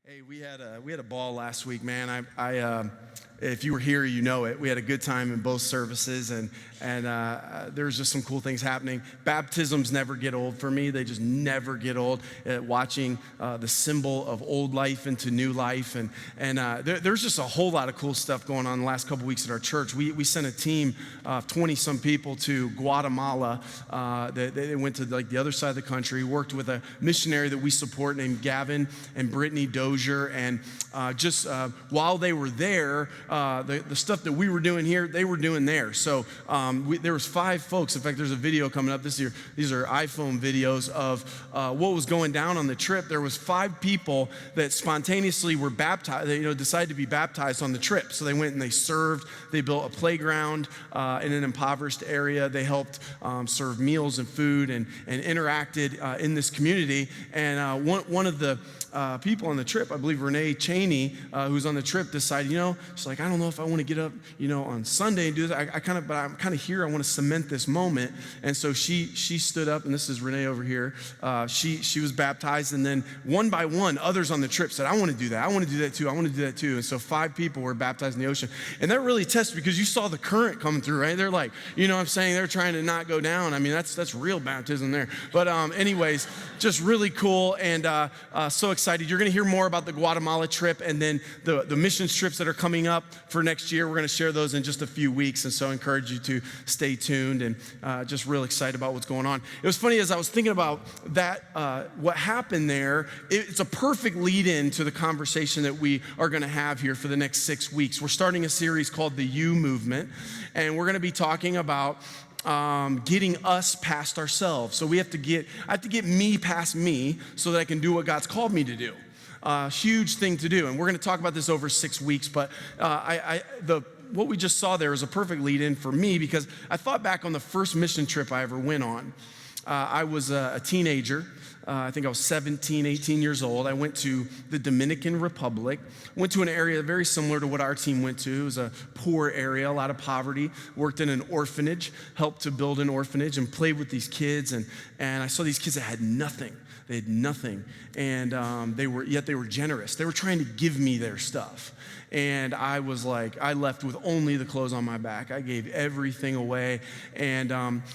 Hey, we had a ball last week, man. If you were here, you know it. We had a good time in both services, and there's just some cool things happening. Baptisms never get old for me. They just never get old. Watching the symbol of old life into new life, and there's just a whole lot of cool stuff going on the last couple weeks at our church. We sent a team of 20-some people to Guatemala. They went to like the other side of the country, worked with a missionary that we support named Gavin and Brittany Dozier, and while they were there, the stuff that we were doing here, they were doing there. So there was 5 folks. In fact, there's a video coming up this year. These are iPhone videos of what was going down on the trip. There was 5 people that spontaneously were baptized. They decided to be baptized on the trip. So they went and they served. They built a playground in an impoverished area. They helped serve meals and food and interacted in this community. And one of the people on the trip, I believe Renee Cheney, who's on the trip, decided, she's like, I don't know if I want to get up, on Sunday and do this. But I'm kind of here. I want to cement this moment. And so she stood up, and this is Renee over here. She was baptized, and then one by one, others on the trip said, I want to do that. I want to do that too. I want to do that too. And so 5 people were baptized in the ocean. And that really tests because you saw the current coming through, right? They're like, what I'm saying? They're trying to not go down. I mean, that's real baptism there. But anyways, just really cool and so excited. You're going to hear more about the Guatemala trip and then the missions trips that are coming up for next year. We're going to share those in just a few weeks, and so I encourage you to stay tuned and just real excited about what's going on. It was funny as I was thinking about that, what happened there, it's a perfect lead-in to the conversation that we are going to have here for the next 6 weeks. We're starting a series called The You Movement, and we're going to be talking about getting us past ourselves. So I have to get me past me so that I can do what God's called me to do. Huge thing to do. And we're going to talk about this over 6 weeks, but what we just saw there is a perfect lead in for me because I thought back on the first mission trip I ever went on. I was a teenager. I think I was 17, 18 years old. I went to the Dominican Republic, went to an area very similar to what our team went to. It was a poor area, a lot of poverty, worked in an orphanage, helped to build an orphanage and played with these kids. And I saw these kids that had nothing. They had nothing. And they were generous. They were trying to give me their stuff. And I was like, I left with only the clothes on my back. I gave everything away. And,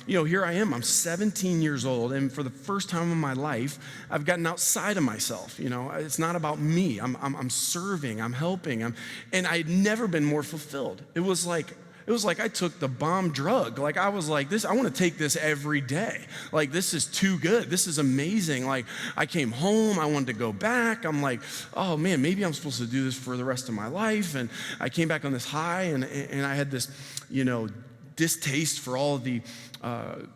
here I am. I'm 17 years old. And for the first time in my life, I've gotten outside of myself. It's not about me. I'm serving. I'm helping. And I had never been more fulfilled. It was like I took the bomb drug. Like I was like, I want to take this every day. Like this is too good. This is amazing. Like I came home, I wanted to go back. I'm like, oh man, maybe I'm supposed to do this for the rest of my life. And I came back on this high and I had this, distaste for all of the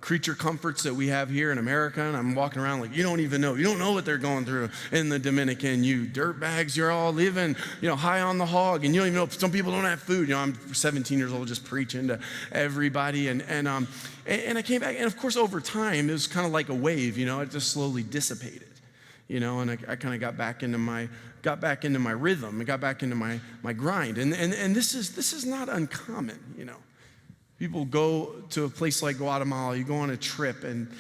creature comforts that we have here in America. And I'm walking around like, you don't know what they're going through in the Dominican. You dirtbags, you're all living, high on the hog. And you don't even know, some people don't have food. I'm 17 years old just preaching to everybody. And I came back. And of course, over time, it was kind of like a wave, it just slowly dissipated, and I kind of got back into my rhythm and got back into my grind. And this is not uncommon, People go to a place like Guatemala, you go on a trip, and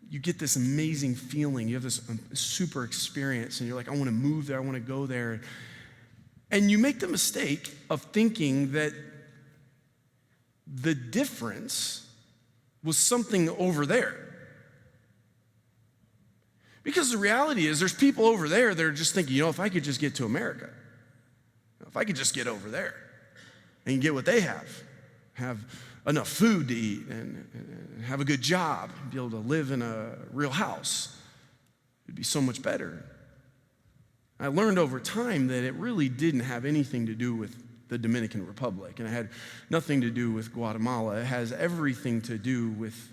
you get this amazing feeling. You have this super experience, and you're like, I want to move there, I want to go there. And you make the mistake of thinking that the difference was something over there. Because the reality is there's people over there that are just thinking, if I could just get to America, if I could just get over there and get what they have enough food to eat and have a good job, be able to live in a real house, it'd be so much better. I learned over time that it really didn't have anything to do with the Dominican Republic, and it had nothing to do with Guatemala. It has everything to do with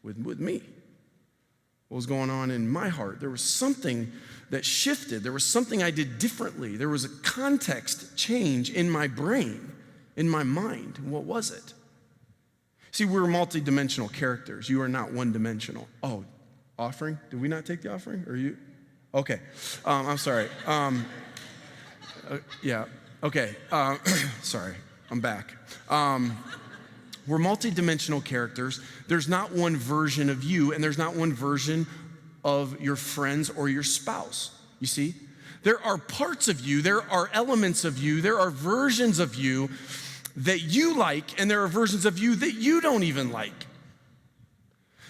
me. What was going on in my heart? There was something that shifted. There was something I did differently. There was a context change in my brain, in my mind. What was it? See, we're multidimensional characters. You are not one-dimensional. Oh, offering? Did we not take the offering? Or you? Okay. I'm sorry. Yeah. Okay. Sorry. I'm back. We're multidimensional characters. There's not one version of you, and there's not one version of your friends or your spouse. You see? There are parts of you, there are elements of you, there are versions of you that you like, and there are versions of you that you don't even like.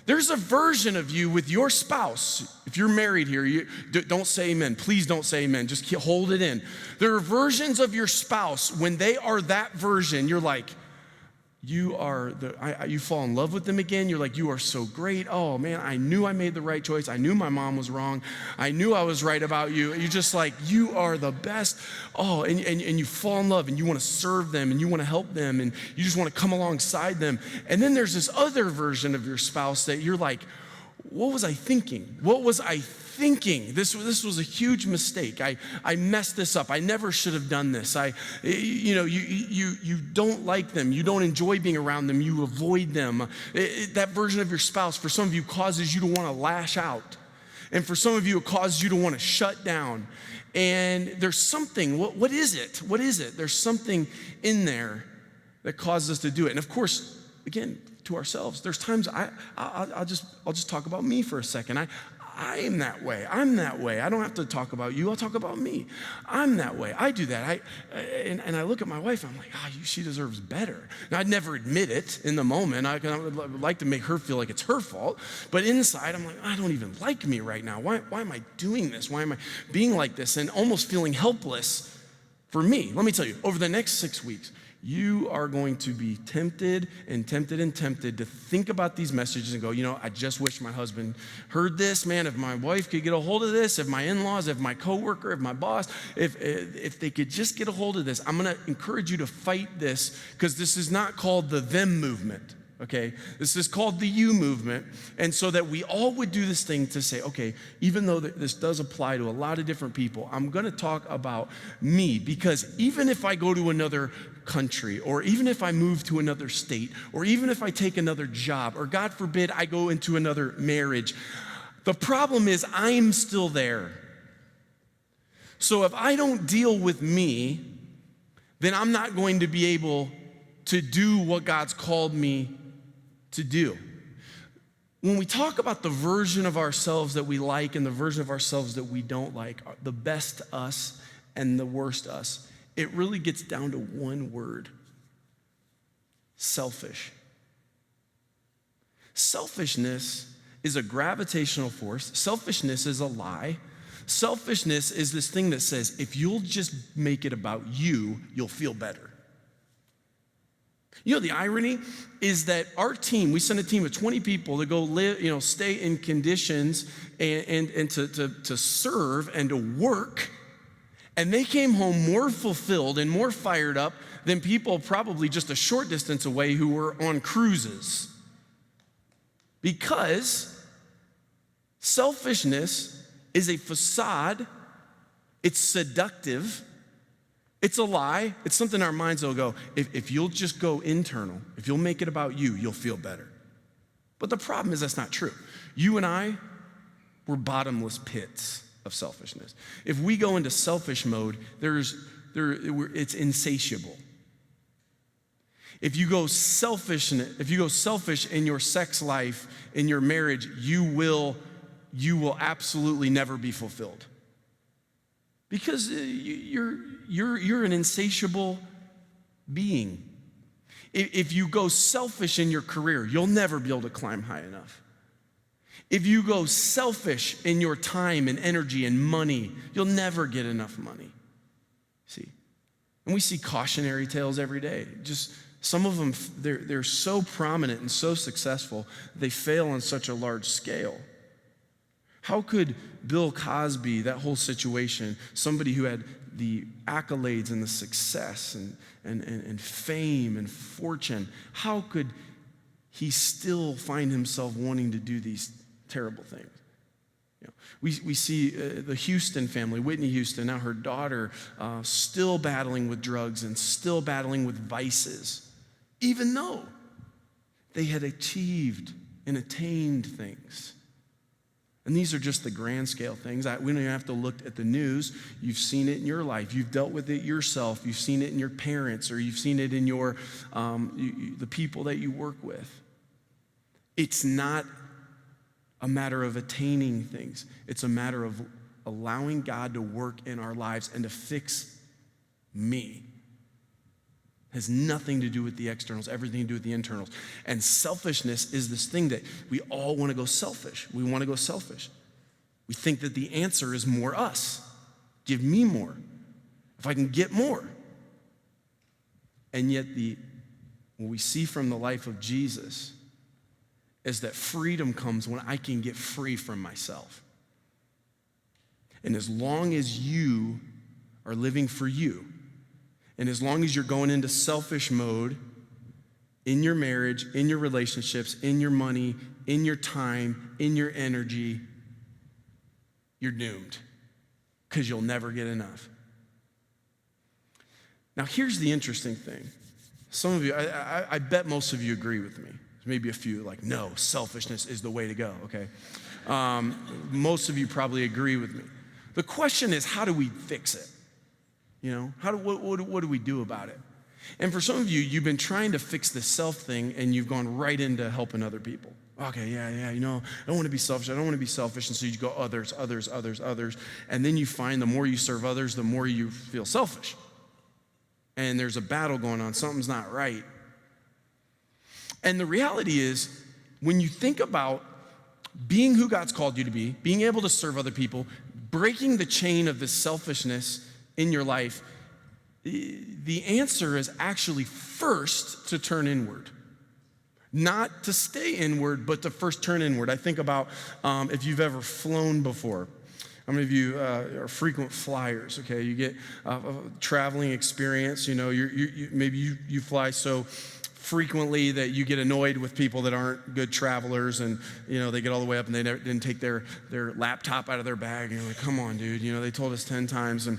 There's a version of you with your spouse. If you're married here, don't say amen. Please don't say amen. Just hold it in. There are versions of your spouse. When they are that version, you're like, you fall in love with them again. You're like, you are so great. Oh man, I knew I made the right choice. I knew my mom was wrong. I knew I was right about you. You're just like, you are the best. Oh, and you fall in love and you want to serve them and you want to help them and you just want to come alongside them. And then there's this other version of your spouse that you're like, what was I thinking? What was I thinking? This was a huge mistake. I messed this up. I never should have done this. You don't like them. You don't enjoy being around them. You avoid them. That version of your spouse, for some of you, causes you to want to lash out. And for some of you, it causes you to want to shut down. And there's something, what is it? What is it? There's something in there that causes us to do it. And of course, again, to ourselves, there's times I'll just talk about me for a second. I am that way. I'm that way. I don't have to talk about you. I'll talk about me. I'm that way. I do that. And I look at my wife. I'm like, she deserves better. Now, I'd never admit it in the moment. I would like to make her feel like it's her fault. But inside, I'm like, I don't even like me right now. Why am I doing this? Why am I being like this? And almost feeling helpless for me. Let me tell you, over the next 6 weeks, you are going to be tempted to think about these messages and go, I just wish my husband heard this, man. If my wife could get a hold of this, if my in-laws, if my coworker, if my boss, if they could just get a hold of this. I'm going to encourage you to fight this, because this is not called the them movement. Okay, this is called the you movement. And so that we all would do this thing to say, okay, even though this does apply to a lot of different people, I'm going to talk about me, because even if I go to another country, or even if I move to another state, or even if I take another job, or God forbid I go into another marriage, the problem is I'm still there. So if I don't deal with me, then I'm not going to be able to do what God's called me to do. When we talk about the version of ourselves that we like and the version of ourselves that we don't like, the best us and the worst us, it really gets down to one word: selfish. Selfishness is a gravitational force. Selfishness is a lie. Selfishness is this thing that says, if you'll just make it about you, you'll feel better. The irony is that our team, we sent a team of 20 people to go live, stay in conditions and to serve and to work. And they came home more fulfilled and more fired up than people probably just a short distance away who were on cruises. Because selfishness is a facade, it's seductive, it's a lie. It's something our minds will go, if you'll just go internal, if you'll make it about you, you'll feel better. But the problem is that's not true. You and I, we're bottomless pits of selfishness. If we go into selfish mode, it's insatiable. If you go selfish in your sex life, in your marriage, you will absolutely never be fulfilled. Because you're an insatiable being. If you go selfish in your career, you'll never be able to climb high enough. If you go selfish in your time and energy and money, you'll never get enough money. See? And we see cautionary tales every day. Just some of them, they're so prominent and so successful, they fail on such a large scale. How could Bill Cosby, that whole situation, somebody who had the accolades and the success and fame and fortune, how could he still find himself wanting to do these terrible things? We see the Houston family, Whitney Houston, now her daughter, still battling with drugs and still battling with vices, even though they had achieved and attained things. And these are just the grand scale things. We don't even have to look at the news. You've seen it in your life. You've dealt with it yourself. You've seen it in your parents, or you've seen it in the people that you work with. It's not a matter of attaining things. It's a matter of allowing God to work in our lives and to fix me. Has nothing to do with the externals, everything to do with the internals. And selfishness is this thing that we all want to go selfish. We want to go selfish. We think that the answer is more us. Give me more. If I can get more. And yet what we see from the life of Jesus is that freedom comes when I can get free from myself. And as long as you are living for you, and as long as you're going into selfish mode in your marriage, in your relationships, in your money, in your time, in your energy, you're doomed because you'll never get enough. Now, here's the interesting thing. Some of you, I bet most of you agree with me. There's maybe a few like, no, selfishness is the way to go, okay? Most of you probably agree with me. The question is, how do we fix it? You know, what do we do about it? And for some of you, you've been trying to fix the self thing and you've gone right into helping other people. Okay, yeah, you know, I don't want to be selfish. And so you go others. And then you find the more you serve others, the more you feel selfish. And there's a battle going on. Something's not right. And the reality is, when you think about being who God's called you to be, being able to serve other people, breaking the chain of this selfishness in your life, the answer is actually first to turn inward. Not to stay inward, but to first turn inward. I think about if you've ever flown before. How many of you are frequent flyers? Okay, you get a traveling experience. You know, maybe you fly so frequently that you get annoyed with people that aren't good travelers, and you know they get all the way up and they didn't take their laptop out of their bag, and you're like, come on, dude, you know they told us 10 times, and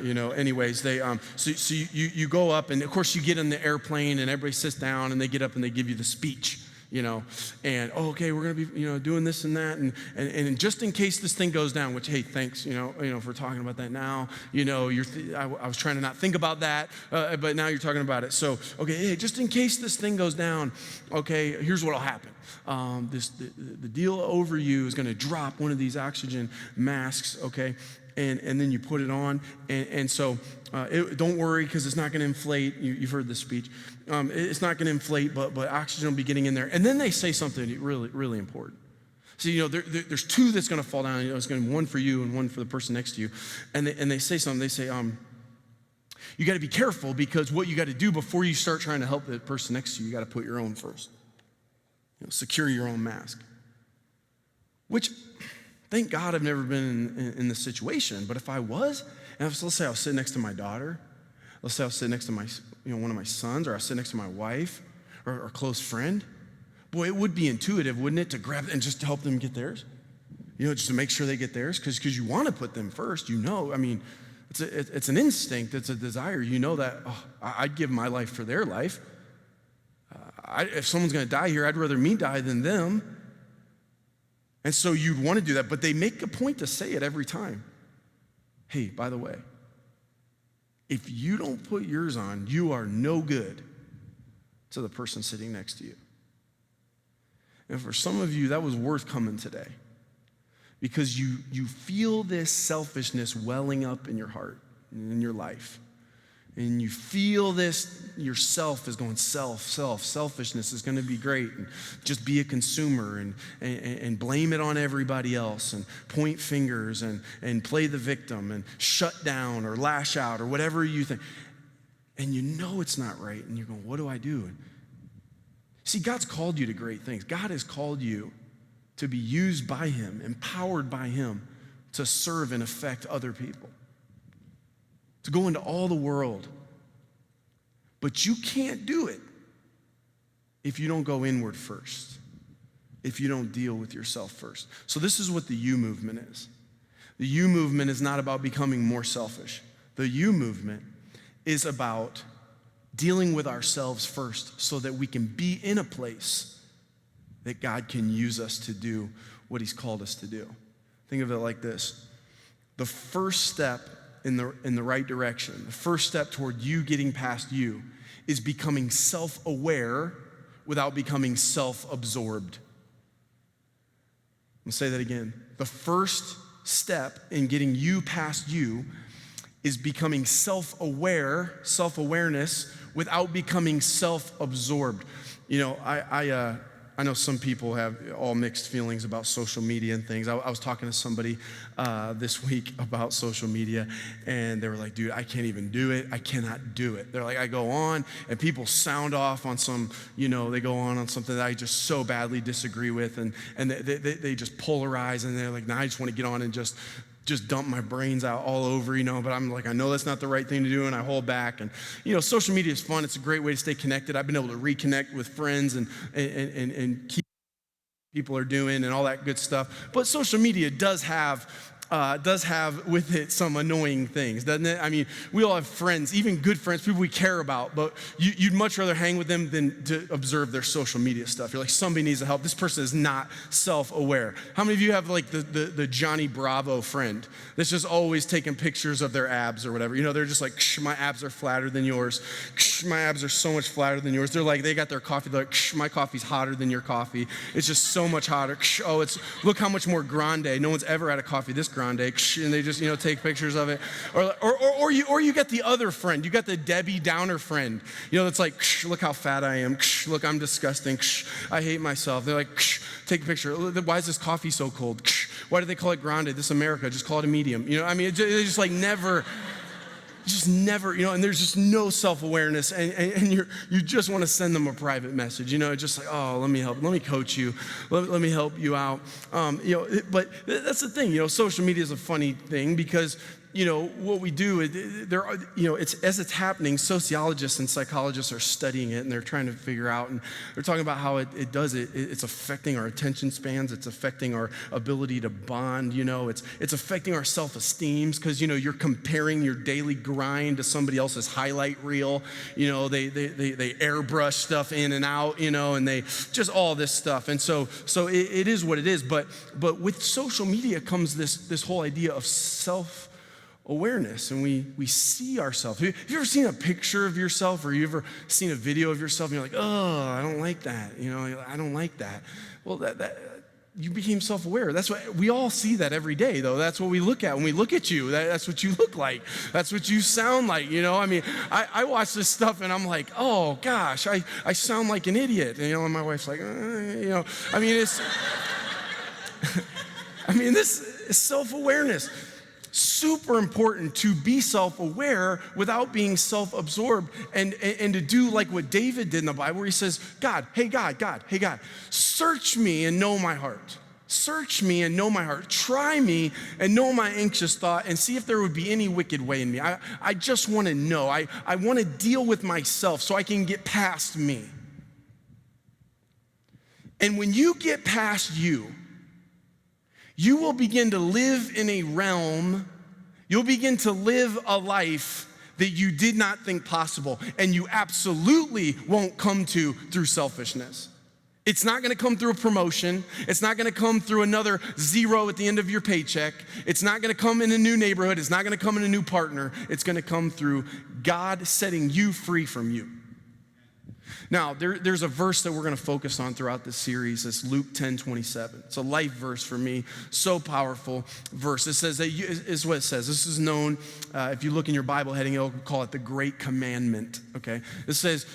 you know, anyways, they so you go up, and of course you get in the airplane and everybody sits down and they get up and they give you the speech. You know, and okay, we're gonna be, you know, doing this and that, and just in case this thing goes down, which, hey, thanks, you know, for talking about that now. You know, I was trying to not think about that, but now you're talking about it. So, okay, hey, just in case this thing goes down, okay, here's what'll happen. The deal over you is gonna drop one of these oxygen masks, okay, and then you put it on, and so don't worry because it's not gonna inflate. You've heard this speech. It's not going to inflate, but oxygen will be getting in there. And then they say something really, really important. So, you know, there's two that's going to fall down. You know, it's going to be one for you and one for the person next to you. And they say something. They say, you got to be careful because what you got to do before you start trying to help the person next to you, you got to put your own first. You know, secure your own mask. Which, thank God I've never been in this situation. But if I was, and let's say I was sitting next to my daughter, let's say I was sitting next to one of my sons, or I was sitting next to my wife or a close friend. Boy, it would be intuitive, wouldn't it, to grab and just to help them get theirs? You know, just to make sure they get theirs, because you want to put them first. You know, I mean, it's an instinct, it's a desire. You know that, I'd give my life for their life. If someone's going to die here, I'd rather me die than them. And so you'd want to do that, but they make a point to say it every time. Hey, by the way, if you don't put yours on, you are no good to the person sitting next to you. And for some of you, that was worth coming today because you feel this selfishness welling up in your heart and in your life. And you feel this, yourself is going selfishness is going to be great. And just be a consumer and blame it on everybody else and point fingers and play the victim and shut down or lash out or whatever you think. And you know it's not right. And you're going, what do I do? See, God's called you to great things. God has called you to be used by Him, empowered by Him to serve and affect other people. To go into all the world. But you can't do it if you don't go inward first, if you don't deal with yourself first. So this is what the you movement is. The you movement is not about becoming more selfish. The you movement is about dealing with ourselves first so that we can be in a place that God can use us to do what He's called us to do. Think of it like this. The first step in the right direction, the first step toward you getting past you is becoming self-aware without becoming self-absorbed. I'm gonna say that again. The first step in getting you past you is becoming self-awareness without becoming self-absorbed. You know, I know some people have all mixed feelings about social media and things. I was talking to somebody this week about social media, and they were like, dude, I can't even do it. I cannot do it. They're like, I go on, and people sound off on some, they go on something that I just so badly disagree with, and they just polarize, and they're like, nah, I just want to get on and just dump my brains out all over, but I'm like, I know that's not the right thing to do, and I hold back. And, social media is fun. It's a great way to stay connected. I've been able to reconnect with friends and keep people are doing and all that good stuff. But social media does have with it some annoying things, doesn't it? I mean, we all have friends, even good friends, people we care about, but you'd much rather hang with them than to observe their social media stuff. You're like, somebody needs to help. This person is not self-aware. How many of you have like the Johnny Bravo friend that's just always taking pictures of their abs or whatever? They're just like, my abs are flatter than yours. My abs are so much flatter than yours. They're like, they got their coffee. They're like, my coffee's hotter than your coffee. It's just so much hotter. Oh, look how much more grande. No one's ever had a coffee this grande, and they just take pictures of it. Or you get the other friend. You got the Debbie Downer friend. That's like, look how fat I am. Look, I'm disgusting. I hate myself. They're like, take a picture. Why is this coffee so cold? Why do they call it grande? This America, just call it a medium. They just like never. And there's just no self-awareness, and you just want to send them a private message, just like, oh, let me help, let me coach you, let me help you out, but that's the thing, social media is a funny thing because, what we do, as it's happening, sociologists and psychologists are studying it, and they're trying to figure out, and they're talking about how it's affecting our attention spans, it's affecting our ability to bond, it's affecting our self-esteems, because, you're comparing your daily grind to somebody else's highlight reel, they airbrush stuff in and out, and they just all this stuff, and so it is what it is, but with social media comes this whole idea of self-awareness, and we see ourselves. Have you ever seen a picture of yourself, or you ever seen a video of yourself, and you're like, oh, I don't like that, I don't like that. Well, that you became self-aware. That's what we all see that every day, though. That's what we look at when we look at you. That's what you look like. That's what you sound like. I watch this stuff and I'm like, oh gosh, I sound like an idiot. And my wife's like, it's. This is self-awareness. Super important to be self-aware without being self-absorbed, and to do like what David did in the Bible, where he says, God, search me and know my heart. Search me and know my heart. Try me and know my anxious thought, and see if there would be any wicked way in me. I just want to know. I want to deal with myself so I can get past me. And when you get past you will begin to live in a realm, you'll begin to live a life that you did not think possible, and you absolutely won't come to through selfishness. It's not gonna come through a promotion. It's not gonna come through another zero at the end of your paycheck. It's not gonna come in a new neighborhood. It's not gonna come in a new partner. It's gonna come through God setting you free from you. Now, there's a verse that we're going to focus on throughout this series. It's Luke 10:27. It's a life verse for me. So powerful verse. It says that is what it says. This is known, if you look in your Bible heading, it'll call it the Great Commandment. Okay. It says,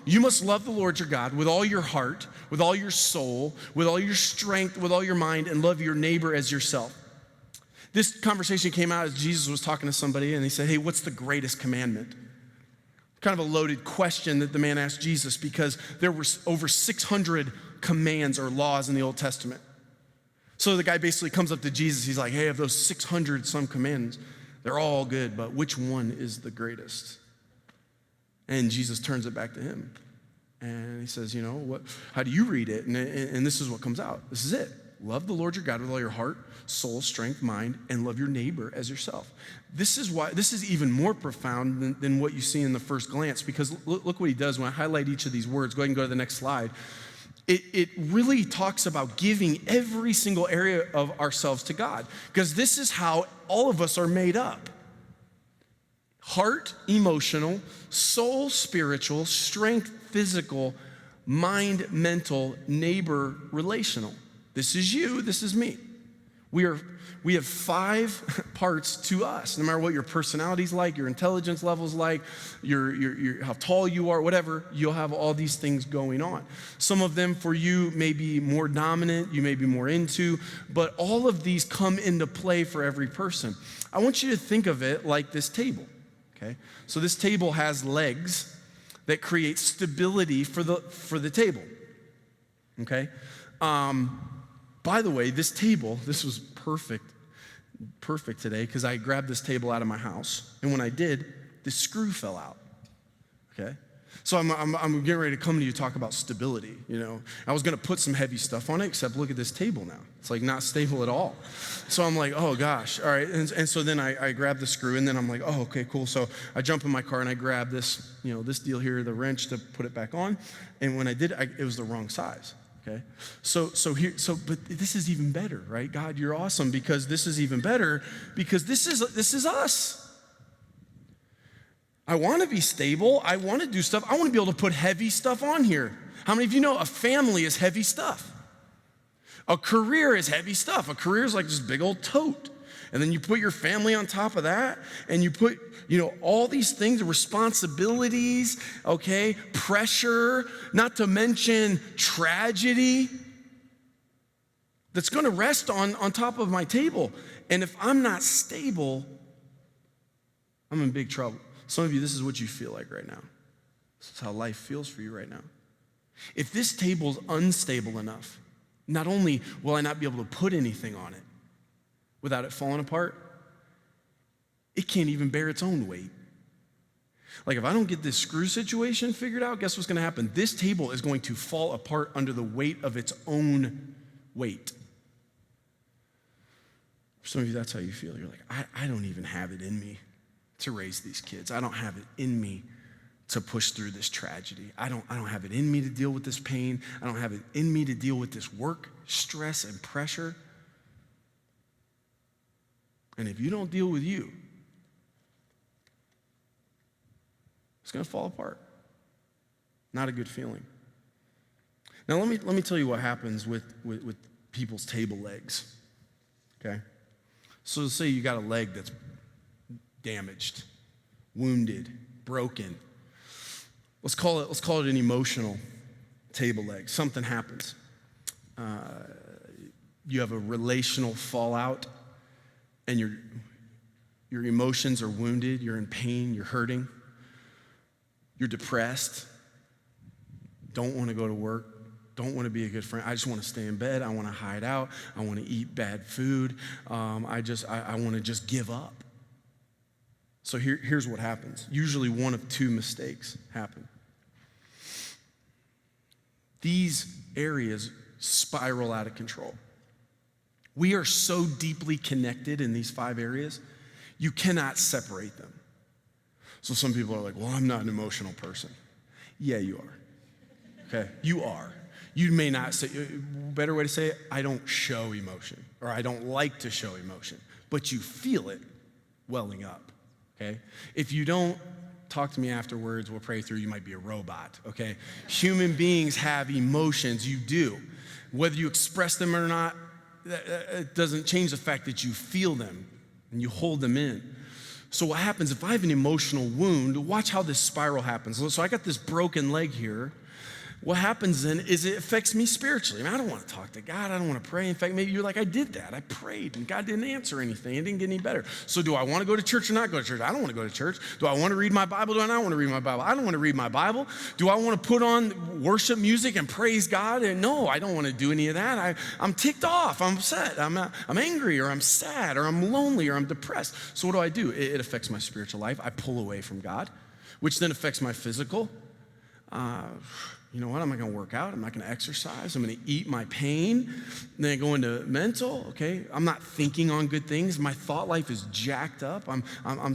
you must love the Lord your God with all your heart, with all your soul, with all your strength, with all your mind, and love your neighbor as yourself. This conversation came out as Jesus was talking to somebody, and he said, hey, what's the greatest commandment? Kind of a loaded question that the man asked Jesus, because there were over 600 commands or laws in the Old Testament. So the guy basically comes up to Jesus. He's like, hey, of those 600 some commands, they're all good, but which one is the greatest? And Jesus turns it back to him. And he says, how do you read it? And this is what comes out. This is it. Love the Lord your God with all your heart, soul, strength, mind, and love your neighbor as yourself. This is even more profound than what you see in the first glance, because look what he does when I highlight each of these words. Go ahead and go to the next slide. It really talks about giving every single area of ourselves to God, because this is how all of us are made up. Heart, emotional, soul, spiritual, strength, physical, mind, mental, neighbor, relational. This is you, this is me. We have 5 parts to us. No matter what your personality's like, your intelligence level's like, your how tall you are, whatever, you'll have all these things going on. Some of them for you may be more dominant, you may be more into, but all of these come into play for every person. I want you to think of it like this table, okay? So this table has legs that create stability for the table, okay? By the way, this table, this was perfect today because I grabbed this table out of my house, and when I did, the screw fell out, okay? So I'm getting ready to come to you to talk about stability, you know. I was going to put some heavy stuff on it, except look at this table now. It's like not stable at all. So I'm like, oh gosh, all right. And so then I grab the screw, and then I'm like, oh, okay, cool. So I jump in my car and I grab this, you know, this deal here, the wrench to put it back on. And when I did, it was the wrong size. Okay, but this is even better, right? God, you're awesome because this is even better because this is us. I want to be stable. I want to do stuff. I want to be able to put heavy stuff on here. How many of you know a family is heavy stuff? A career is heavy stuff. A career is like this big old tote. And then you put your family on top of that, and you put, you know, all these things, responsibilities, okay, pressure, not to mention tragedy that's going to rest on top of my table. And if I'm not stable, I'm in big trouble. Some of you, this is what you feel like right now. This is how life feels for you right now. If this table's unstable enough, not only will I not be able to put anything on it without it falling apart, it can't even bear its own weight. Like if I don't get this screw situation figured out, guess what's going to happen? This table is going to fall apart under the weight of its own weight. For some of you, that's how you feel. You're like, I don't even have it in me to raise these kids. I don't have it in me to push through this tragedy. I don't have it in me to deal with this pain. I don't have it in me to deal with this work stress and pressure. And if you don't deal with you, it's going to fall apart. Not a good feeling. Now let me tell you what happens with people's table legs. Okay? So let's say you got a leg that's damaged, wounded, broken. Let's call it an emotional table leg. Something happens. You have a relational fallout, and your emotions are wounded. You're in pain. You're hurting. You're depressed. Don't want to go to work. Don't want to be a good friend. I just want to stay in bed. I want to hide out. I want to eat bad food. I want to just give up. So here's what happens. Usually one of two mistakes happen. These areas spiral out of control. We are so deeply connected in these 5 areas, you cannot separate them. So some people are like, well, I'm not an emotional person. Yeah, you are. Okay, you are. You may not say, better way to say it, I don't show emotion, or I don't like to show emotion, but you feel it welling up. Okay? If you don't, talk to me afterwards, we'll pray through, you might be a robot, okay? Human beings have emotions, you do. Whether you express them or not, it doesn't change the fact that you feel them and you hold them in. So what happens if I have an emotional wound, watch how this spiral happens. So I got this broken leg here. What happens then is it affects me spiritually. I mean, I don't want to talk to God. I don't want to pray. In fact, maybe you're like, I did that. I prayed, and God didn't answer anything. It didn't get any better. So do I want to go to church or not go to church? I don't want to go to church. Do I want to read my Bible? Do I not want to read my Bible? I don't want to read my Bible. Do I want to put on worship music and praise God? And no, I don't want to do any of that. I'm ticked off. I'm upset. I'm angry, or I'm sad, or I'm lonely, or I'm depressed. So what do? It affects my spiritual life. I pull away from God, which then affects my physical. You know what? I'm not going to work out. I'm not going to exercise. I'm going to eat my pain. Then I go into mental. Okay, I'm not thinking on good things. My thought life is jacked up. I'm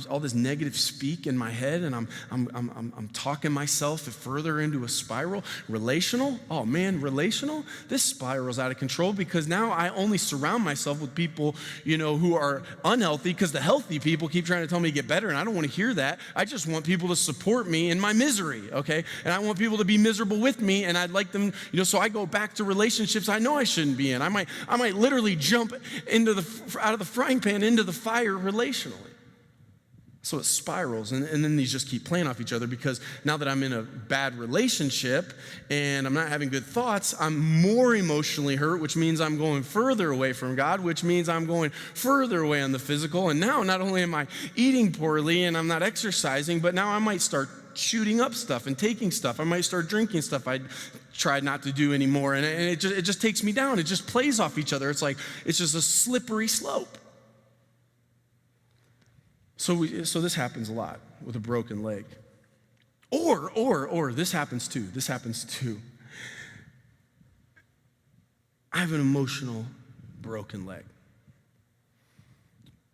all this negative speak in my head, and I'm talking myself further into a spiral. Relational. Oh man, relational. This spirals out of control because now I only surround myself with people, you know, who are unhealthy because the healthy people keep trying to tell me to get better, and I don't want to hear that. I just want people to support me in my misery. Okay, and I want people to be miserable with with me, and I'd like them, so I go back to relationships I know I shouldn't be in. I might literally jump out of the frying pan into the fire relationally. So it spirals, and then these just keep playing off each other, because now that I'm in a bad relationship and I'm not having good thoughts, I'm more emotionally hurt, which means I'm going further away from God, which means I'm going further away on the physical. And now not only am I eating poorly and I'm not exercising, but now I might start shooting up stuff and taking stuff. I might start drinking stuff I tried not to do anymore, and it just takes me down. It just plays off each other. It's just a slippery slope. So this happens a lot with a broken leg. Or this happens too. This happens too. I have an emotional broken leg.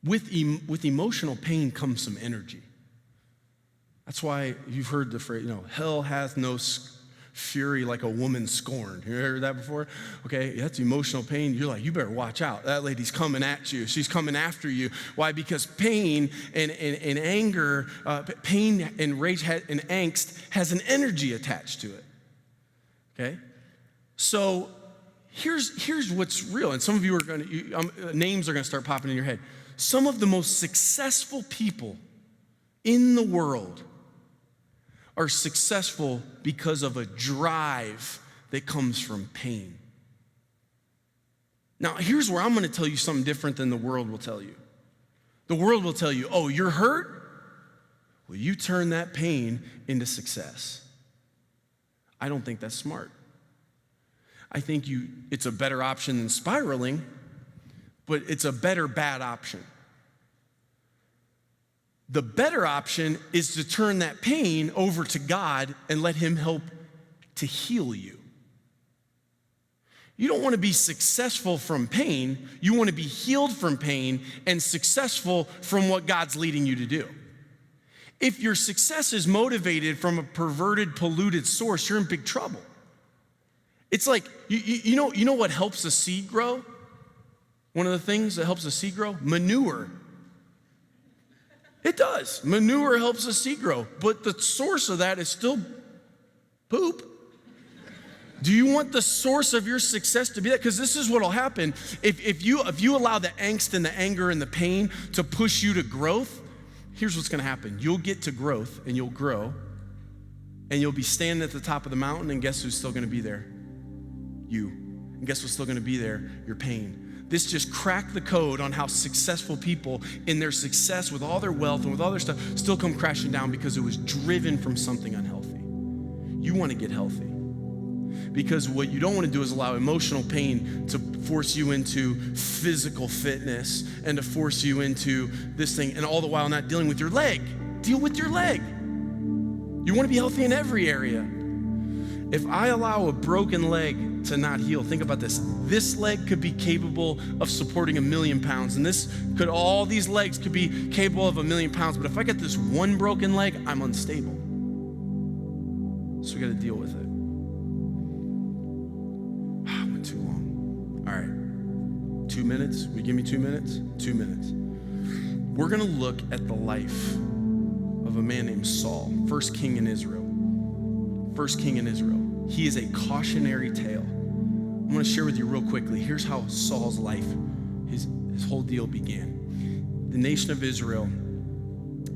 With emotional pain comes some energy. That's why you've heard the phrase, hell hath no fury like a woman scorned. You heard that before? Okay, that's emotional pain. You're like, you better watch out. That lady's coming at you. She's coming after you. Why? Because pain and anger, pain and rage and angst has an energy attached to it. Okay? So here's what's real. And some of you are names are going to start popping in your head. Some of the most successful people in the world are successful because of a drive that comes from pain. Now, here's where I'm going to tell you something different than the world will tell you. The world will tell you, oh, you're hurt? Well, you turn that pain into success. I don't think that's smart. I think it's a better option than spiraling, but it's a better bad option. The better option is to turn that pain over to God and let him help to heal you. You don't want to be successful from pain. You want to be healed from pain and successful from what God's leading you to do. If your success is motivated from a perverted, polluted source, you're in big trouble. It's like, you know what helps a seed grow? One of the things that helps a seed grow? Manure. It does. Manure helps a seed grow, but the source of that is still poop. Do you want the source of your success to be that? Because this is what will happen. If you allow the angst and the anger and the pain to push you to growth, here's what's going to happen. You'll get to growth and you'll grow, and you'll be standing at the top of the mountain, and guess who's still going to be there? You. And guess what's still going to be there? Your pain. This just cracked the code on how successful people in their success with all their wealth and with all their stuff still come crashing down, because it was driven from something unhealthy. You want to get healthy, because what you don't want to do is allow emotional pain to force you into physical fitness and to force you into this thing, and all the while not dealing with your leg. Deal with your leg. You want to be healthy in every area. If I allow a broken leg to not heal, think about this. This leg could be capable of supporting 1 million pounds, and all these legs could be capable of 1 million pounds, but if I get this one broken leg, I'm unstable. So we got to deal with it. I went too long. All right, 2 minutes? Will you give me 2 minutes? 2 minutes. We're going to look at the life of a man named Saul, first king in Israel. First king in Israel. He is a cautionary tale. I'm going to share with you real quickly. Here's how Saul's life, his whole deal began. The nation of Israel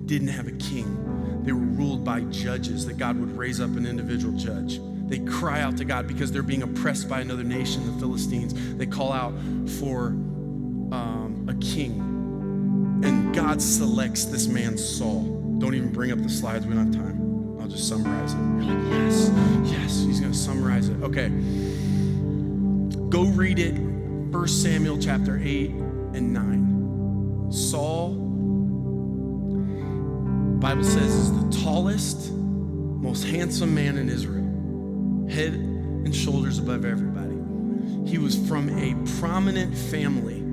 didn't have a king. They were ruled by judges, that God would raise up an individual judge. They cry out to God because they're being oppressed by another nation, the Philistines. They call out for a king. And God selects this man, Saul. Don't even bring up the slides, we don't have time. I'll just summarize it. You're like, yes, he's going to summarize it. Okay. Go read it, 1 Samuel chapter 8 and 9. Saul, Bible says, is the tallest, most handsome man in Israel. Head and shoulders above everybody. He was from a prominent family.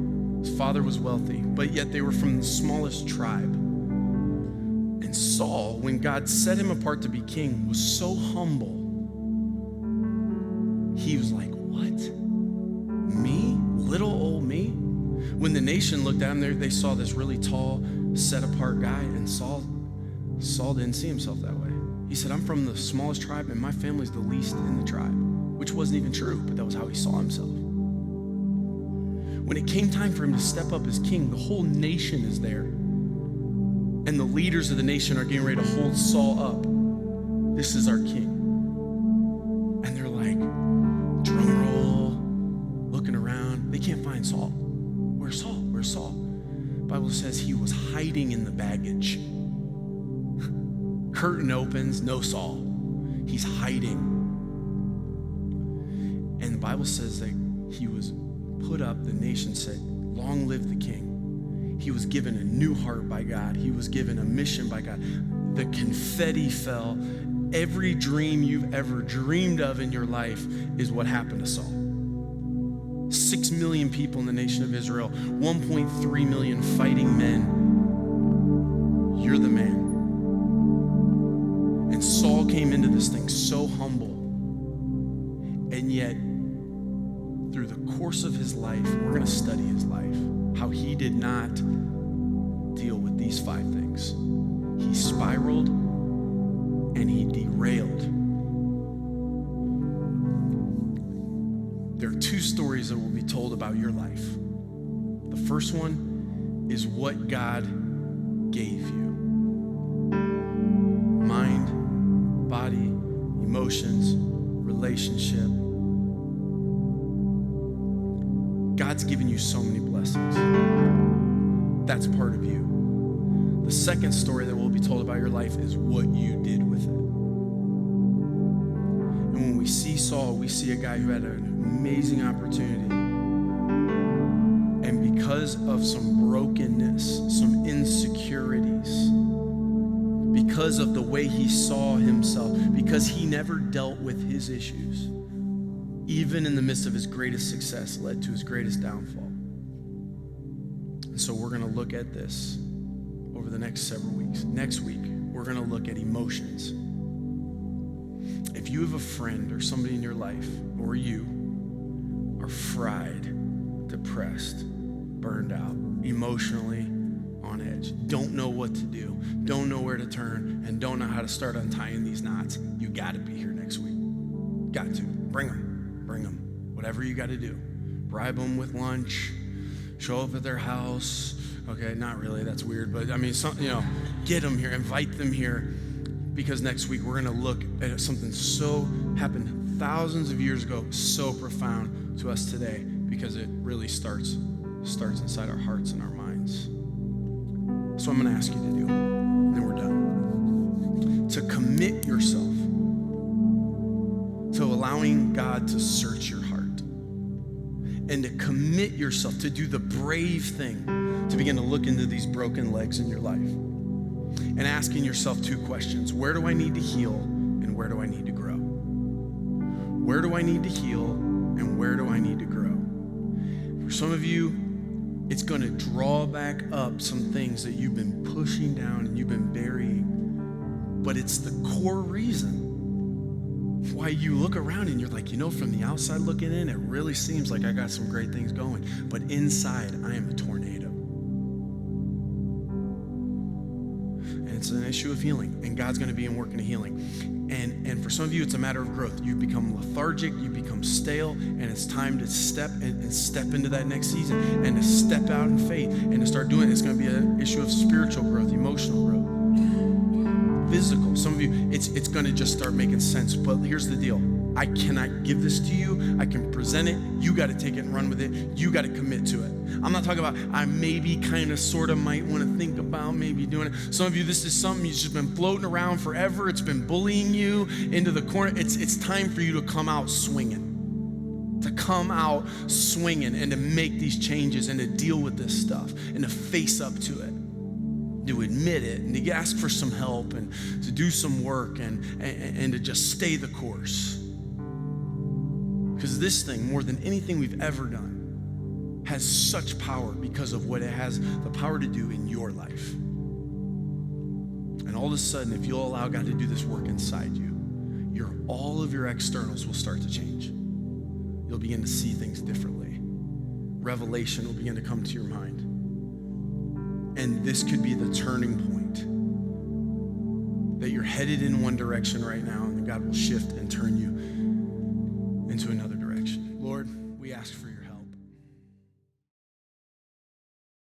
His father was wealthy, but yet they were from the smallest tribe. And Saul, when God set him apart to be king, was so humble. He was like, what? Me? Little old me? When the nation looked at him, they saw this really tall, set apart guy, and Saul didn't see himself that way. He said, I'm from the smallest tribe and my family's the least in the tribe, which wasn't even true, but that was how he saw himself. When it came time for him to step up as king, the whole nation is there. And the leaders of the nation are getting ready to hold Saul up. This is our king. And they're like, drum roll, looking around. They can't find Saul. Where's Saul? Where's Saul? The Bible says he was hiding in the baggage. Curtain opens, no Saul. He's hiding. And the Bible says that he was put up, the nation said, long live the king. He was given a new heart by God. He was given a mission by God. The confetti fell. Every dream you've ever dreamed of in your life is what happened to Saul. 6 million people in the nation of Israel, 1.3 million fighting men. You're the man. And Saul came into this thing so humble. And yet, through the course of his life, we're going to study his life, how he did not deal with these 5 things. He spiraled and he derailed. There are 2 stories that will be told about your life. The first one is what God gave you. Mind, body, emotions, relationship. God's given you so many blessings. That's part of you. The second story that will be told about your life is what you did with it. And when we see Saul, we see a guy who had an amazing opportunity. And because of some brokenness, some insecurities, because of the way he saw himself, because he never dealt with his issues, even in the midst of his greatest success, led to his greatest downfall. And so we're going to look at this over the next several weeks. Next week, we're going to look at emotions. If you have a friend or somebody in your life, or you are fried, depressed, burned out, emotionally on edge, don't know what to do, don't know where to turn, and don't know how to start untying these knots, you got to be here next week. Got to. Bring them. Bring them. Whatever you got to do. Bribe them with lunch. Show up at their house. Okay, not really. That's weird. But I mean, get them here. Invite them here. Because next week we're going to look at something so happened thousands of years ago, so profound to us today, because it really starts inside our hearts and our minds. So I'm going to ask you to do, and then we're done. To commit yourself to allowing God to search your heart, and to commit yourself to do the brave thing to begin to look into these broken legs in your life and asking yourself 2 questions. Where do I need to heal, and where do I need to grow? Where do I need to heal, and where do I need to grow? For some of you, it's going to draw back up some things that you've been pushing down and you've been burying, but it's the core reason why you look around and you're like, from the outside looking in, it really seems like I got some great things going, but inside I am a tornado. And it's an issue of healing, and God's going to be in working of healing. And for some of you, it's a matter of growth. You become lethargic, you become stale, and it's time to step into that next season and to step out in faith and to start doing it. It's going to be an issue of spiritual growth, emotional growth, physical. Some of you, it's going to just start making sense. But here's the deal. I cannot give this to you. I can present it. You got to take it and run with it. You got to commit to it. I'm not talking about I maybe kind of sort of might want to think about maybe doing it. Some of you, this is something you've just been floating around forever. It's been bullying you into the corner. It's time for you to come out swinging. To come out swinging and to make these changes and to deal with this stuff and to face up to it. To admit it and to ask for some help and to do some work and to just stay the course. Because this thing, more than anything we've ever done, has such power because of what it has the power to do in your life. And all of a sudden, if you'll allow God to do this work inside you, all of your externals will start to change. You'll begin to see things differently. Revelation will begin to come to your mind. And this could be the turning point that you're headed in one direction right now, and God will shift and turn you